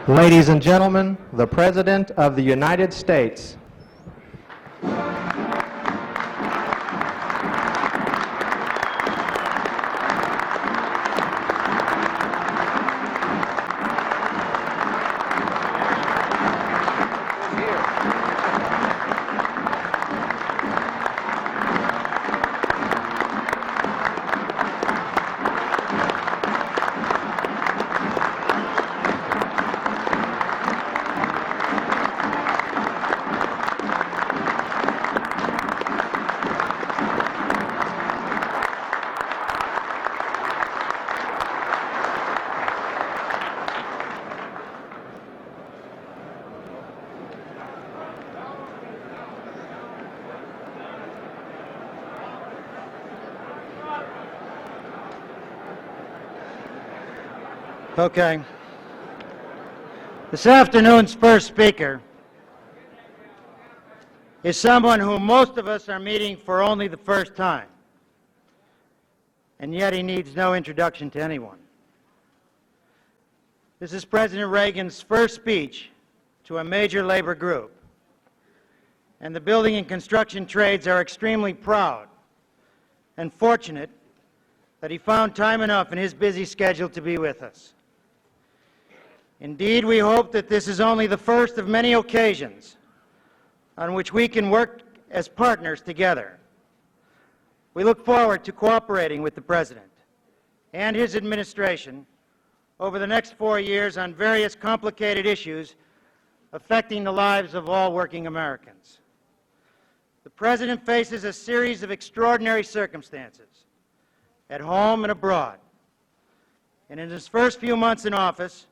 Ladies and gentlemen, the President of the United States. Okay. This afternoon's first speaker is someone whom most of us are meeting for only the first time, and yet he needs no introduction to anyone. This is President Reagan's first speech to a major labor group, and the building and construction trades are extremely proud and fortunate that he found time enough in his busy schedule to be with us. Indeed, we hope that this is only the first of many occasions on which we can work as partners together. We look forward to cooperating with the President and his administration over the next 4 years on various complicated issues affecting the lives of all working Americans. The President faces a series of extraordinary circumstances at home and abroad. And in his first few months in office,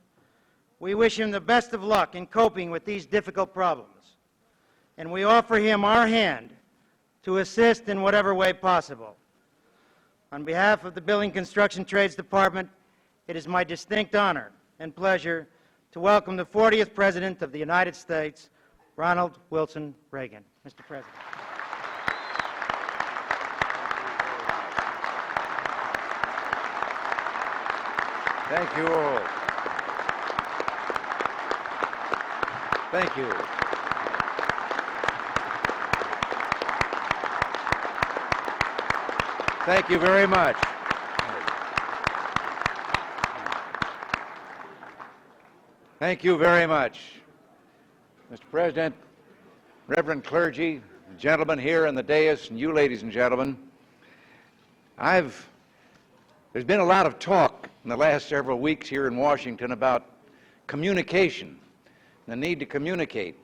we wish him the best of luck in coping with these difficult problems. And we offer him our hand to assist in whatever way possible. On behalf of the Building Construction Trades Department, it is my distinct honor and pleasure to welcome the 40th President of the United States, Ronald Wilson Reagan. Mr. President. Thank you all. Thank you. Thank you very much. Thank you very much. Mr. President, Reverend clergy, gentlemen here in the dais, and you ladies and gentlemen, there's been a lot of talk in the last several weeks here in Washington about communication, the need to communicate.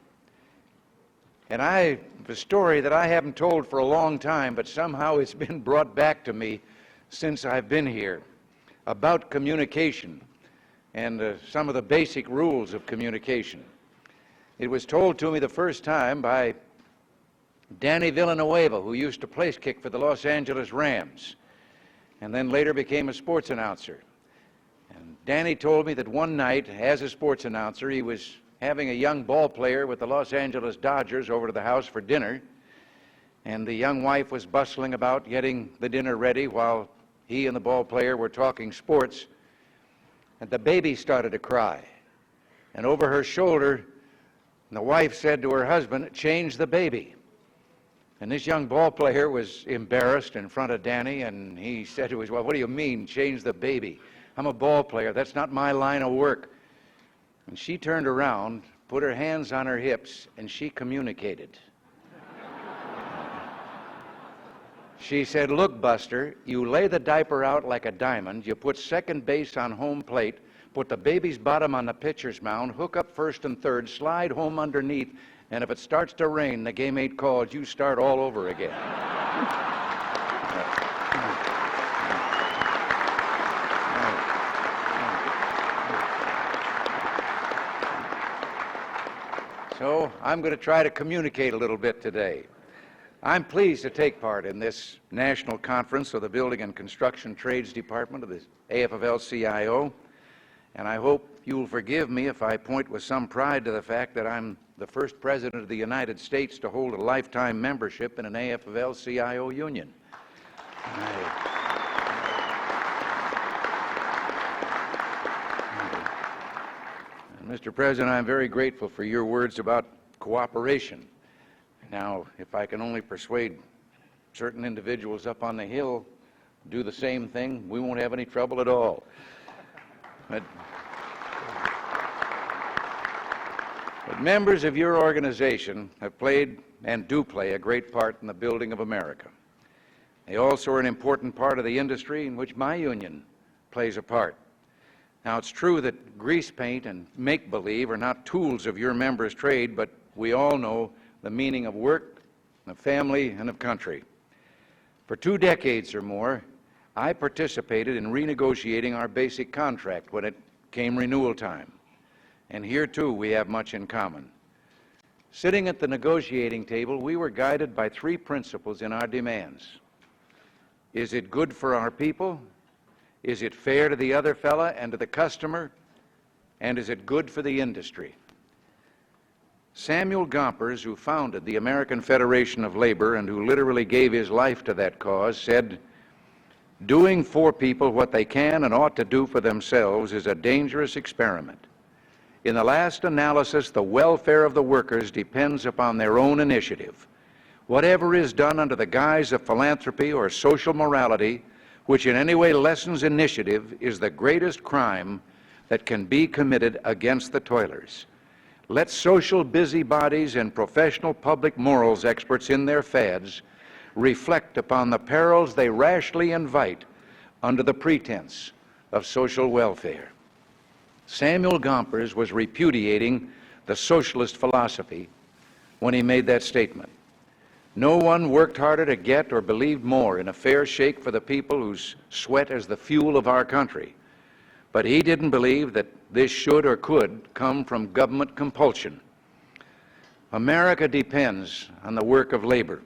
And I have a story that I haven't told for a long time, but somehow it's been brought back to me since I've been here, about communication and some of the basic rules of communication. It was told to me the first time by Danny Villanueva, who used to place kick for the Los Angeles Rams, and then later became a sports announcer. And Danny told me that one night, as a sports announcer, he was having a young ball player with the Los Angeles Dodgers over to the house for dinner, and the young wife was bustling about getting the dinner ready while he and the ball player were talking sports, and the baby started to cry. And over her shoulder, the wife said to her husband, "Change the baby." And this young ball player was embarrassed in front of Danny, and he said to his wife, "What do you mean, change the baby? I'm a ball player. That's not my line of work." And she turned around, put her hands on her hips, and she communicated. She said, "Look, Buster, you lay the diaper out like a diamond, you put second base on home plate, put the baby's bottom on the pitcher's mound, hook up first and third, slide home underneath, and if it starts to rain, the game ain't called, you start all over again." So I'm going to try to communicate a little bit today. I'm pleased to take part in this national conference of the Building and Construction Trades Department of the AFL-CIO, and I hope you will forgive me if I point with some pride to the fact that I'm the first President of the United States to hold a lifetime membership in an AFL-CIO union. Mr. President, I'm very grateful for your words about cooperation. Now, if I can only persuade certain individuals up on the Hill to do the same thing, we won't have any trouble at all. But members of your organization have played and do play a great part in the building of America. They also are an important part of the industry in which my union plays a part. Now, it's true that grease paint and make-believe are not tools of your members' trade, but we all know the meaning of work, of family, and of country. For 2 decades or more, I participated in renegotiating our basic contract when it came renewal time. And here, too, we have much in common. Sitting at the negotiating table, we were guided by 3 principles in our demands. Is it good for our people? Is it fair to the other fella and to the customer? And is it good for the industry? Samuel Gompers, who founded the American Federation of Labor and who literally gave his life to that cause, said, "Doing for people what they can and ought to do for themselves is a dangerous experiment. In the last analysis, the welfare of the workers depends upon their own initiative. Whatever is done under the guise of philanthropy or social morality, which in any way lessens initiative, is the greatest crime that can be committed against the toilers. Let social busybodies and professional public morals experts in their fads reflect upon the perils they rashly invite under the pretense of social welfare." Samuel Gompers was repudiating the socialist philosophy when he made that statement. No one worked harder to get or believed more in a fair shake for the people whose sweat is the fuel of our country. But he didn't believe that this should or could come from government compulsion. America depends on the work of labor,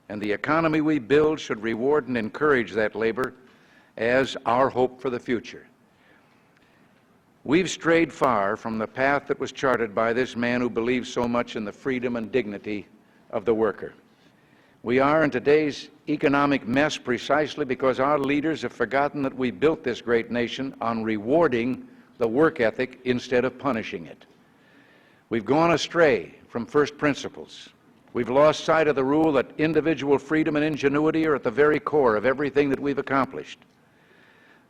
and the economy we build should reward and encourage that labor as our hope for the future. We've strayed far from the path that was charted by this man who believed so much in the freedom and dignity of the worker. We are in today's economic mess precisely because our leaders have forgotten that we built this great nation on rewarding the work ethic instead of punishing it. We've gone astray from first principles. We've lost sight of the rule that individual freedom and ingenuity are at the very core of everything that we've accomplished.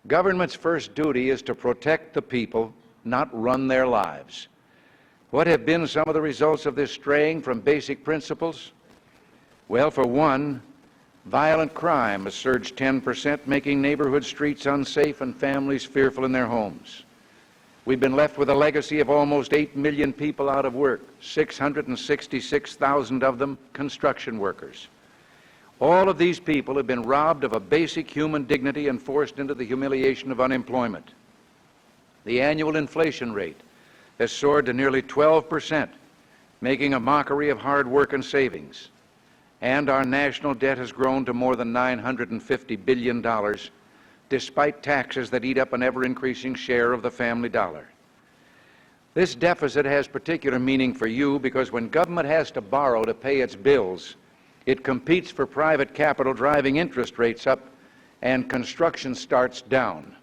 Government's first duty is to protect the people, not run their lives. What have been some of the results of this straying from basic principles? Well, for one, violent crime has surged 10%, making neighborhood streets unsafe and families fearful in their homes. We've been left with a legacy of almost 8 million people out of work, 666,000 of them construction workers. All of these people have been robbed of a basic human dignity and forced into the humiliation of unemployment. The annual inflation rate has soared to nearly 12%, making a mockery of hard work and savings. And our national debt has grown to more than $950 billion, despite taxes that eat up an ever-increasing share of the family dollar. This deficit has particular meaning for you because when government has to borrow to pay its bills, it competes for private capital, driving interest rates up and construction starts down.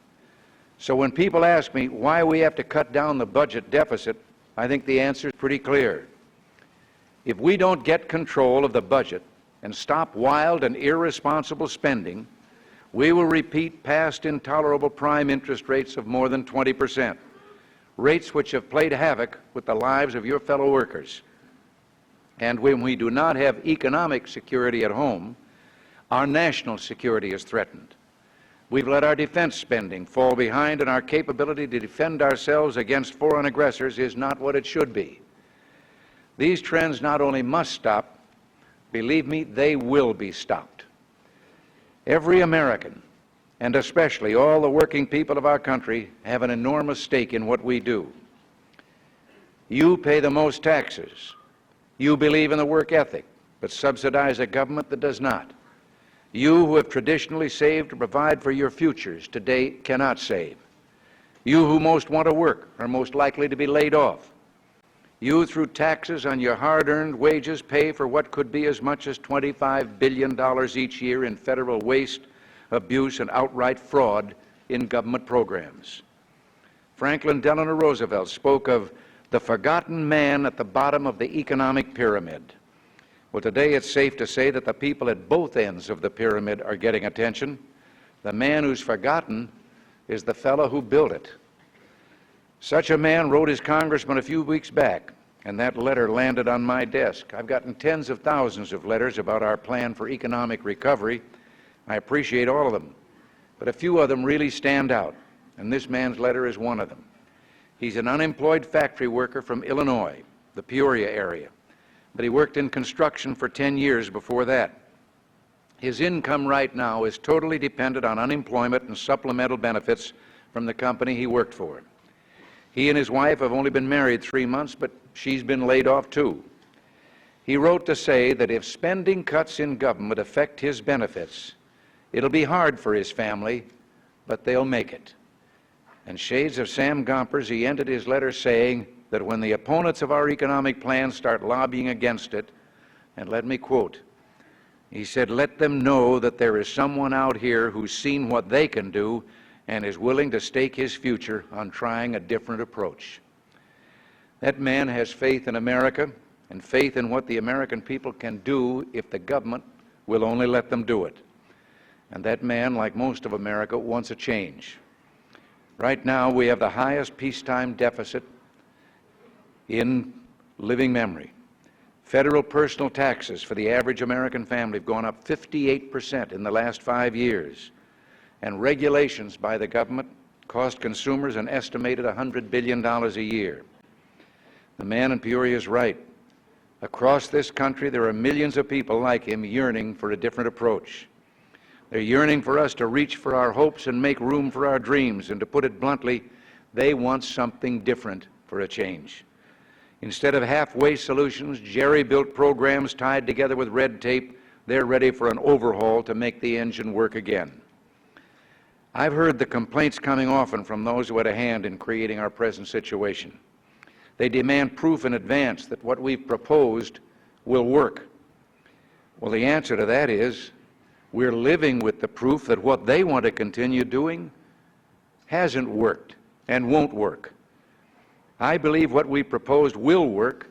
So when people ask me why we have to cut down the budget deficit, I think the answer is pretty clear. If we don't get control of the budget and stop wild and irresponsible spending, we will repeat past intolerable prime interest rates of more than 20%, rates which have played havoc with the lives of your fellow workers. And when we do not have economic security at home, our national security is threatened. We've let our defense spending fall behind, and our capability to defend ourselves against foreign aggressors is not what it should be. These trends not only must stop, believe me, they will be stopped. Every American, and especially all the working people of our country, have an enormous stake in what we do. You pay the most taxes. You believe in the work ethic, but subsidize a government that does not. You who have traditionally saved to provide for your futures today cannot save. You who most want to work are most likely to be laid off. You, through taxes on your hard-earned wages, pay for what could be as much as $25 billion each year in federal waste, abuse, and outright fraud in government programs. Franklin Delano Roosevelt spoke of the forgotten man at the bottom of the economic pyramid. Well, today it's safe to say that the people at both ends of the pyramid are getting attention. The man who's forgotten is the fellow who built it. Such a man wrote his congressman a few weeks back, and that letter landed on my desk. I've gotten tens of thousands of letters about our plan for economic recovery. I appreciate all of them, but a few of them really stand out, and this man's letter is one of them. He's an unemployed factory worker from Illinois, the Peoria area, but he worked in construction for 10 years before that. His income right now is totally dependent on unemployment and supplemental benefits from the company he worked for. He and his wife have only been married 3 months, but she's been laid off too. He wrote to say that if spending cuts in government affect his benefits, it'll be hard for his family, but they'll make it. And shades of Sam Gompers, he ended his letter saying that when the opponents of our economic plan start lobbying against it, and let me quote, he said, "Let them know that there is someone out here who's seen what they can do and is willing to stake his future on trying a different approach." That man has faith in America and faith in what the American people can do if the government will only let them do it. And that man, like most of America, wants a change. Right now, we have the highest peacetime deficit in living memory. Federal personal taxes for the average American family have gone up 58% in the last 5 years. And regulations by the government cost consumers an estimated $100 billion a year. The man in Peoria is right. Across this country, there are millions of people like him yearning for a different approach. They're yearning for us to reach for our hopes and make room for our dreams. And to put it bluntly, they want something different for a change. Instead of halfway solutions, jerry-built programs tied together with red tape, they're ready for an overhaul to make the engine work again. I've heard the complaints coming often from those who had a hand in creating our present situation. They demand proof in advance that what we've proposed will work. Well, the answer to that is we're living with the proof that what they want to continue doing hasn't worked and won't work. I believe what we proposed will work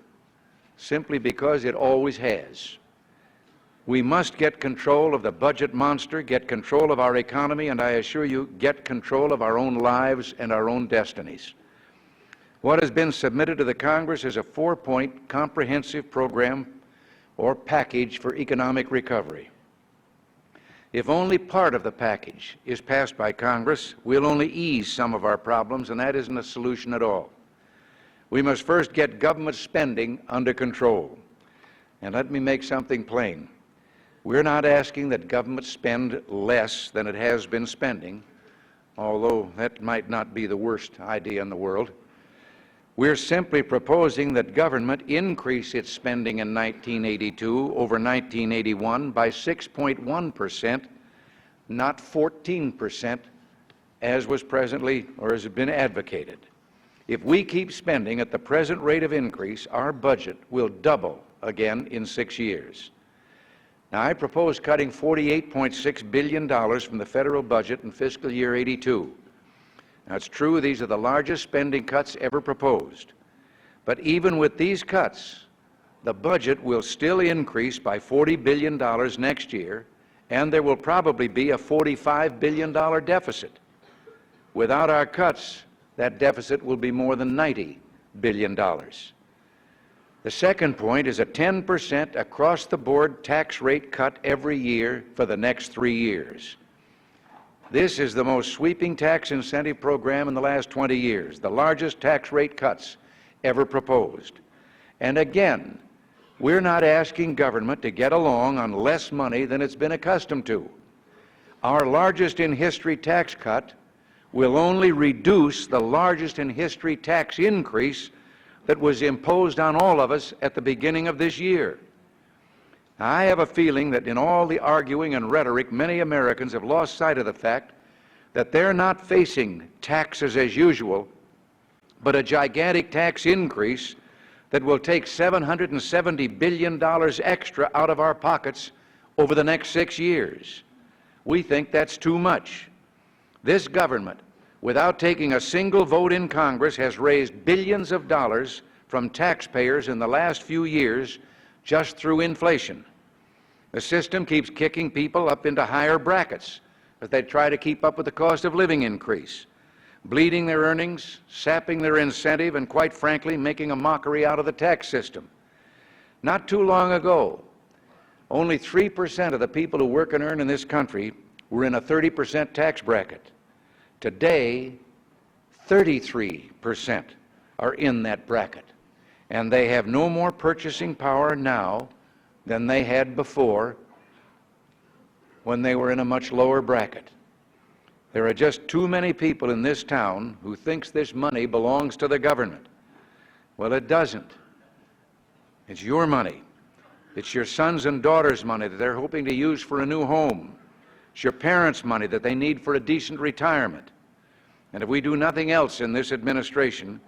simply because it always has. We must get control of the budget monster, get control of our economy, and I assure you, get control of our own lives and our own destinies. What has been submitted to the Congress is a 4-point comprehensive program or package for economic recovery. If only part of the package is passed by Congress, we'll only ease some of our problems, and that isn't a solution at all. We must first get government spending under control. And let me make something plain. We're not asking that government spend less than it has been spending, although that might not be the worst idea in the world. We're simply proposing that government increase its spending in 1982 over 1981 by 6.1%, not 14%, as was presently or has been advocated. If we keep spending at the present rate of increase, our budget will double again in 6 years. Now, I propose cutting $48.6 billion from the federal budget in fiscal year 82. Now, it's true these are the largest spending cuts ever proposed. But even with these cuts, the budget will still increase by $40 billion next year, and there will probably be a $45 billion deficit. Without our cuts, that deficit will be more than $90 billion. The second point is a 10% across-the-board tax rate cut every year for the next 3 years. This is the most sweeping tax incentive program in the last 20 years, the largest tax rate cuts ever proposed. And again, we're not asking government to get along on less money than it's been accustomed to. Our largest in history tax cut will only reduce the largest in history tax increase that was imposed on all of us at the beginning of this year. I have a feeling that in all the arguing and rhetoric, many Americans have lost sight of the fact that they're not facing taxes as usual, but a gigantic tax increase that will take $770 billion extra out of our pockets over the next 6 years. We think that's too much. This government, without taking a single vote in Congress, has raised billions of dollars from taxpayers in the last few years just through inflation. The system keeps kicking people up into higher brackets as they try to keep up with the cost of living increase, bleeding their earnings, sapping their incentive, and quite frankly, making a mockery out of the tax system. Not too long ago, only 3% of the people who work and earn in this country were in a 30% tax bracket. Today, 33% are in that bracket, and they have no more purchasing power now than they had before when they were in a much lower bracket. There are just too many people in this town who thinks this money belongs to the government. Well, it doesn't. It's your money. It's your sons and daughters' money that they're hoping to use for a new home. It's your parents' money that they need for a decent retirement. And if we do nothing else in this administration,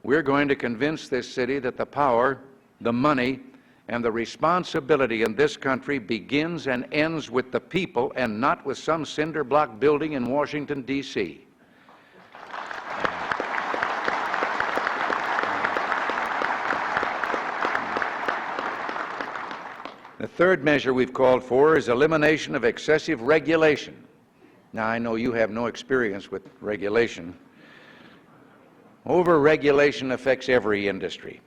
we're going to convince this city that the power, the money, and the responsibility in this country begins and ends with the people and not with some cinder block building in Washington, D.C. The third measure we've called for is elimination of excessive regulation. Now, I know you have no experience with regulation. Over-regulation affects every industry.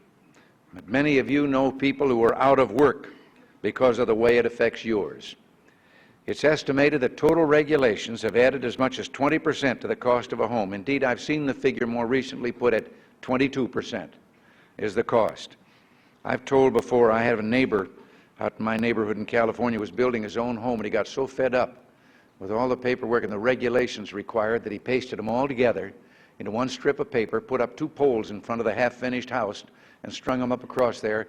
But many of you know people who are out of work because of the way it affects yours. It's estimated that total regulations have added as much as 20% to the cost of a home. Indeed, I've seen the figure more recently put at 22% is the cost. I've told before, I have a neighbor out in my neighborhood in California who was building his own home, and he got so fed up with all the paperwork and the regulations required that he pasted them all together into one strip of paper, put up 2 poles in front of the half-finished house, and strung them up across there.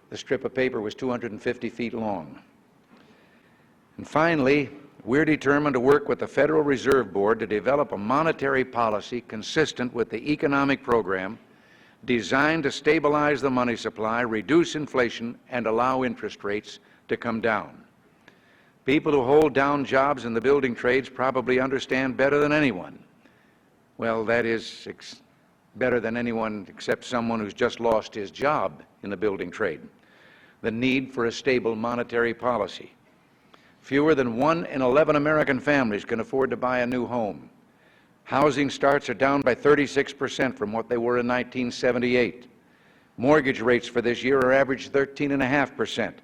The strip of paper was 250 feet long. And finally, we're determined to work with the Federal Reserve Board to develop a monetary policy consistent with the economic program designed to stabilize the money supply, reduce inflation, and allow interest rates to come down. People who hold down jobs in the building trades probably understand better than anyone. Well, that is better than anyone except someone who's just lost his job in the building trade. The need for a stable monetary policy. Fewer than 1 in 11 American families can afford to buy a new home. Housing starts are down by 36% from what they were in 1978. Mortgage rates for this year are average 13.5%,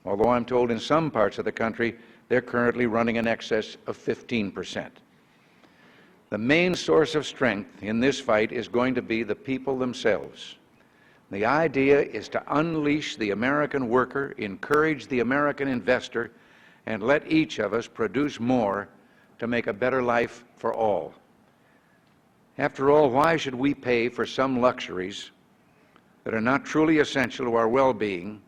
although I'm told in some parts of the country they're currently running in excess of 15%. The main source of strength in this fight is going to be the people themselves. The idea is to unleash the American worker, encourage the American investor, and let each of us produce more to make a better life for all. After all, why should we pay for some luxuries that are not truly essential to our well-being,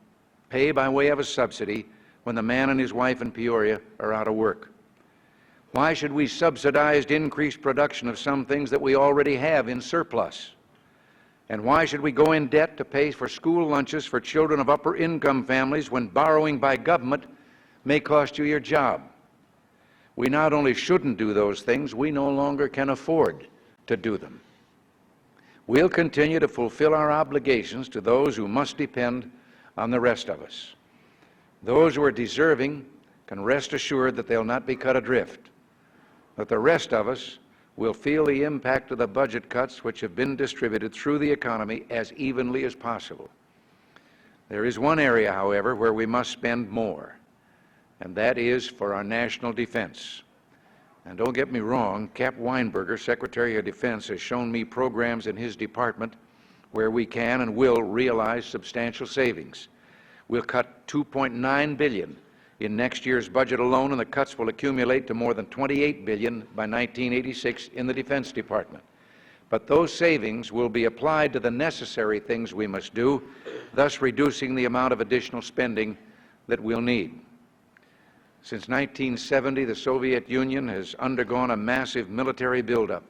pay by way of a subsidy, when the man and his wife in Peoria are out of work? Why should we subsidize increased production of some things that we already have in surplus? And why should we go in debt to pay for school lunches for children of upper-income families when borrowing by government may cost you your job? We not only shouldn't do those things, we no longer can afford to do them. We'll continue to fulfill our obligations to those who must depend on the rest of us. Those who are deserving can rest assured that they'll not be cut adrift. But the rest of us will feel the impact of the budget cuts which have been distributed through the economy as evenly as possible. There is one area, however, where we must spend more, and that is for our national defense. And don't get me wrong, Cap Weinberger, Secretary of Defense, has shown me programs in his department where we can and will realize substantial savings. We'll cut $2.9 billion in next year's budget alone, and the cuts will accumulate to more than $28 billion by 1986 in the Defense Department. But those savings will be applied to the necessary things we must do, thus reducing the amount of additional spending that we'll need. Since 1970, the Soviet Union has undergone a massive military buildup,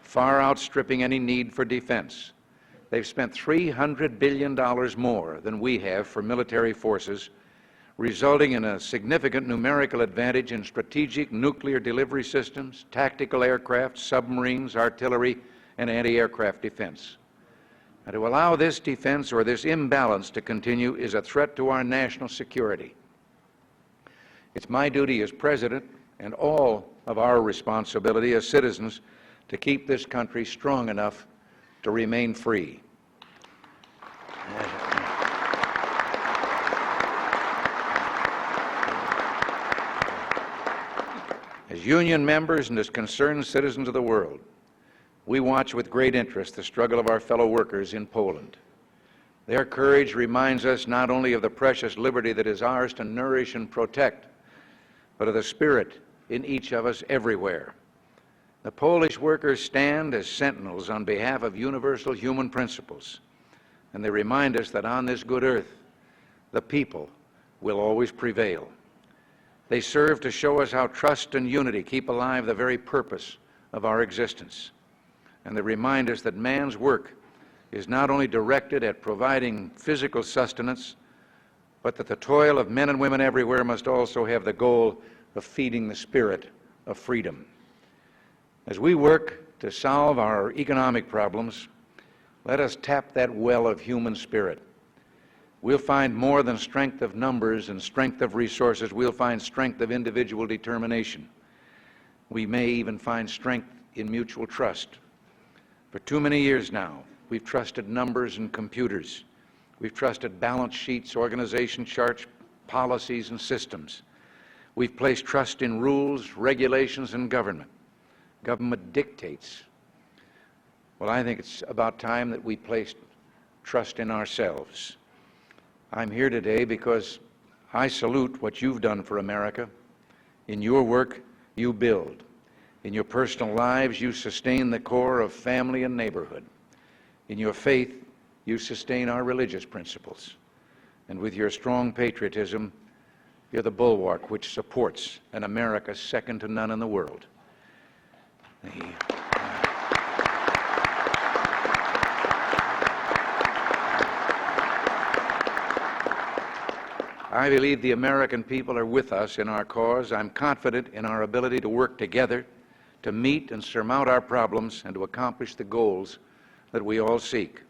far outstripping any need for defense. They've spent $300 billion more than we have for military forces, resulting in a significant numerical advantage in strategic nuclear delivery systems, tactical aircraft, submarines, artillery, and anti-aircraft defense. And to allow this defense or this imbalance to continue is a threat to our national security. It's my duty as President and all of our responsibility as citizens to keep this country strong enough to remain free. As union members and as concerned citizens of the world, we watch with great interest the struggle of our fellow workers in Poland. Their courage reminds us not only of the precious liberty that is ours to nourish and protect, but of the spirit in each of us everywhere. The Polish workers stand as sentinels on behalf of universal human principles, and they remind us that on this good earth, the people will always prevail. They serve to show us how trust and unity keep alive the very purpose of our existence. And they remind us that man's work is not only directed at providing physical sustenance, but that the toil of men and women everywhere must also have the goal of feeding the spirit of freedom. As we work to solve our economic problems, let us tap that well of human spirit. We'll find more than strength of numbers and strength of resources. We'll find strength of individual determination. We may even find strength in mutual trust. For too many years now, we've trusted numbers and computers. We've trusted balance sheets, organization charts, policies, and systems. We've placed trust in rules, regulations, and government. Government dictates. Well, I think it's about time that we placed trust in ourselves. I'm here today because I salute what you've done for America. In your work, you build. In your personal lives, you sustain the core of family and neighborhood. In your faith, you sustain our religious principles. And with your strong patriotism, you're the bulwark which supports an America second to none in the world. I believe the American people are with us in our cause. I'm confident in our ability to work together to meet and surmount our problems and to accomplish the goals that we all seek.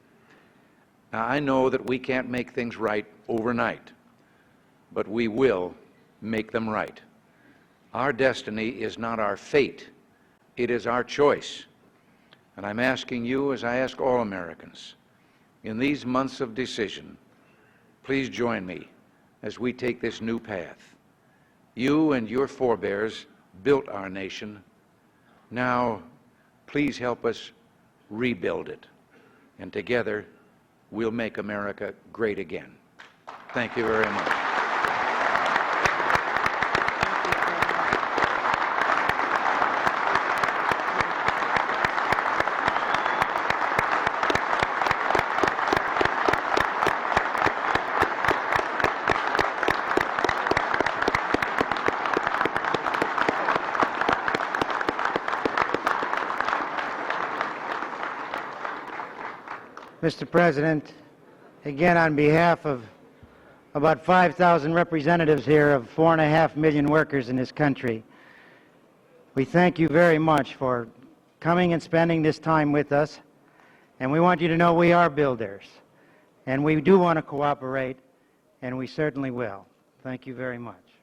Now, I know that we can't make things right overnight, but we will make them right. Our destiny is not our fate. It is our choice. And I'm asking you, as I ask all Americans, in these months of decision, please join me as we take this new path. You and your forebears built our nation. Now, please help us rebuild it. And together, we'll make America great again. Thank you very much. Mr. President, again on behalf of about 5,000 representatives here of 4.5 million workers in this country, we thank you very much for coming and spending this time with us. And we want you to know we are builders. And we do want to cooperate, and we certainly will. Thank you very much.